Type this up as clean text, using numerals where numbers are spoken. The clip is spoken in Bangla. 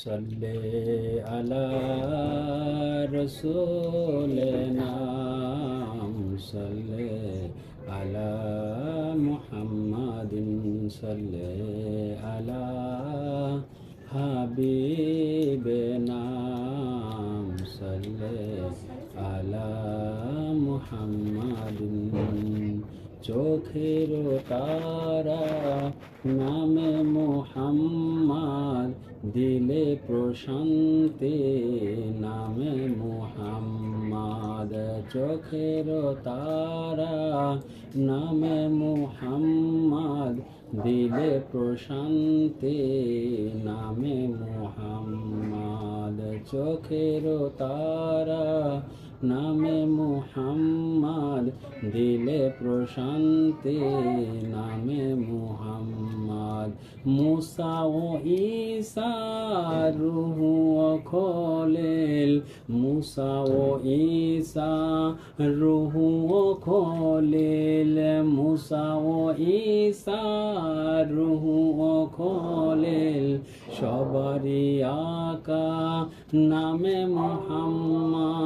সাল্লে আলা রসুলিনা সাল্লে আলা মুহাম্মাদিন সাল্লে আলা হাবিবিনা সাল্লে আলা মুহাম্মাদিন। চোখের তারা নামে মুহাম্মদ, দিলে প্রশান্তি নামে মুহাম্মদ। চোখের তারা নামে মুহাম্মদ, দিলে প্রশান্তি নামে মুহাম্মদ। চোখের তারা নামে মুহাম্মদ, দিলে প্রশান্তি নামে মুহাম্মদ। মুসা ও ঈসা রূহ ও খলিল, মুসা ও ঈসা রূহ ও খলিল, মুসা ও ঈসা রূহ ও খলিল। সবারই আকা নামে মুহাম্মদ।